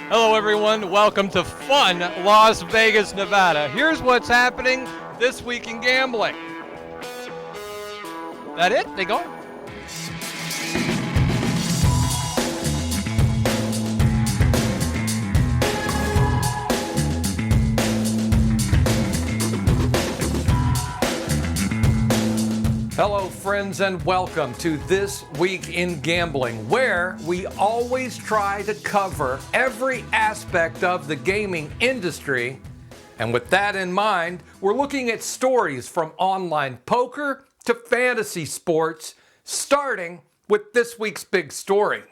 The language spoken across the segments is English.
Hello everyone, welcome to fun Las Vegas, Nevada. Here's what's happening this week in gambling. That it? They go? Hello friends and welcome to This Week in Gambling, where we always try to cover every aspect of the gaming industry. And with that in mind, we're looking at stories from online poker to fantasy sports, starting with this week's big story.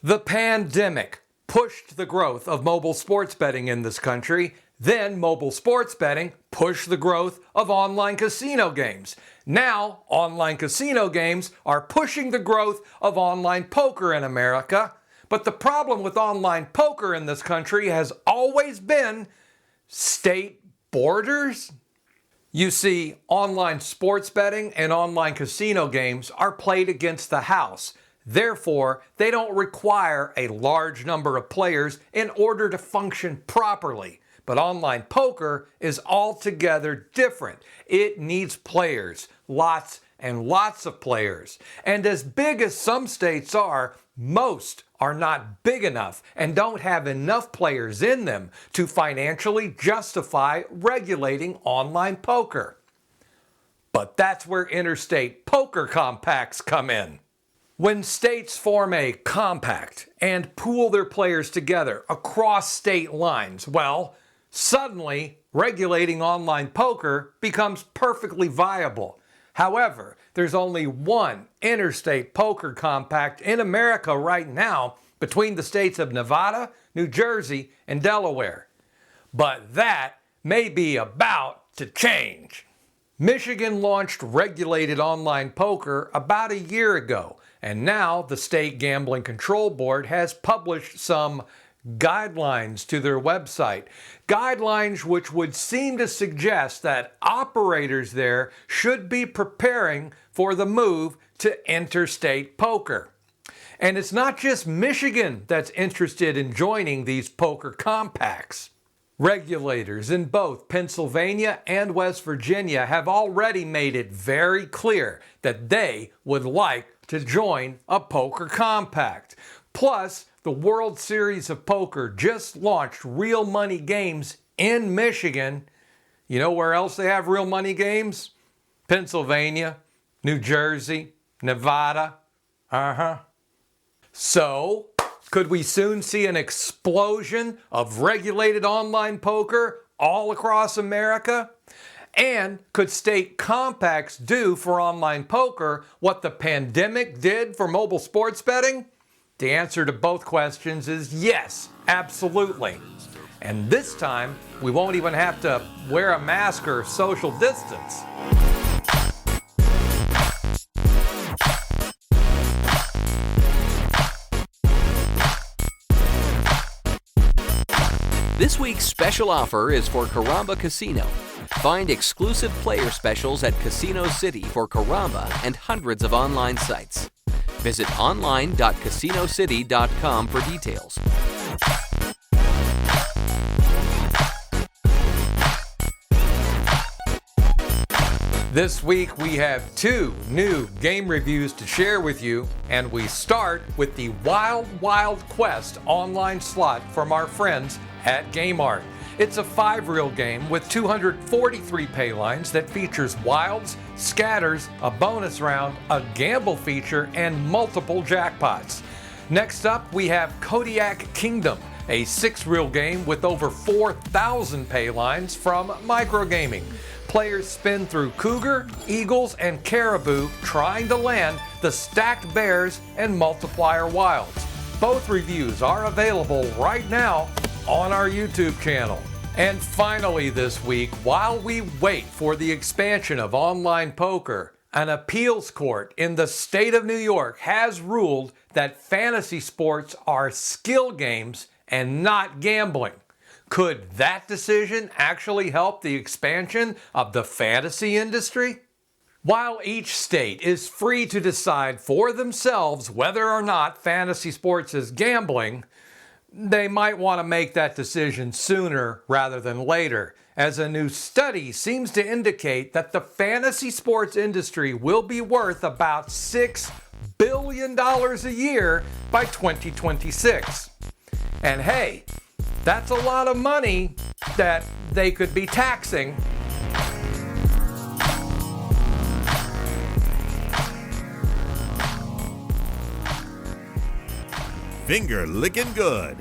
The pandemic pushed the growth of mobile sports betting in this country. Then mobile sports betting pushed the growth of online casino games. Now, online casino games are pushing the growth of online poker in America. But the problem with online poker in this country has always been state borders. You see, online sports betting and online casino games are played against the house. Therefore, they don't require a large number of players in order to function properly. But online poker is altogether different. It needs players, lots and lots of players. And as big as some states are, most are not big enough and don't have enough players in them to financially justify regulating online poker. But that's where interstate poker compacts come in. When states form a compact and pool their players together across state lines, well, suddenly, regulating online poker becomes perfectly viable. However, there's only one interstate poker compact in America right now between the states of Nevada, New Jersey, and Delaware. But that may be about to change. Michigan launched regulated online poker about a year ago, and now the State Gambling Control Board has published some guidelines to their website. Guidelines which would seem to suggest that operators there should be preparing for the move to interstate poker. And it's not just Michigan that's interested in joining these poker compacts. Regulators in both Pennsylvania and West Virginia have already made it very clear that they would like to join a poker compact. Plus, the World Series of Poker just launched real money games in Michigan. You know where else they have real money games? Pennsylvania, New Jersey, Nevada. So, could we soon see an explosion of regulated online poker all across America? And could state compacts do for online poker what the pandemic did for mobile sports betting? The answer to both questions is yes, absolutely. And this time, we won't even have to wear a mask or social distance. This week's special offer is for Caramba Casino. Find exclusive player specials at Casino City for Caramba and hundreds of online sites. Visit online.casinocity.com for details. This week we have two new game reviews to share with you, and we start with the Wild Wild Quest online slot from our friends at GameArt. It's a 5-reel game with 243 pay lines that features wilds, scatters, a bonus round, a gamble feature, and multiple jackpots. Next up, we have Kodiak Kingdom, a 6-reel game with over 4,000 pay lines from Microgaming. Players spin through cougar, eagles, and caribou trying to land the stacked bears and multiplier wilds. Both reviews are available right now on our YouTube channel. And finally this week, while we wait for the expansion of online poker, an appeals court in the state of New York has ruled that fantasy sports are skill games and not gambling. Could that decision actually help the expansion of the fantasy industry? While each state is free to decide for themselves whether or not fantasy sports is gambling, they might want to make that decision sooner rather than later, as a new study seems to indicate that the fantasy sports industry will be worth about $6 billion a year by 2026. And hey, that's a lot of money that they could be taxing. Finger licking good.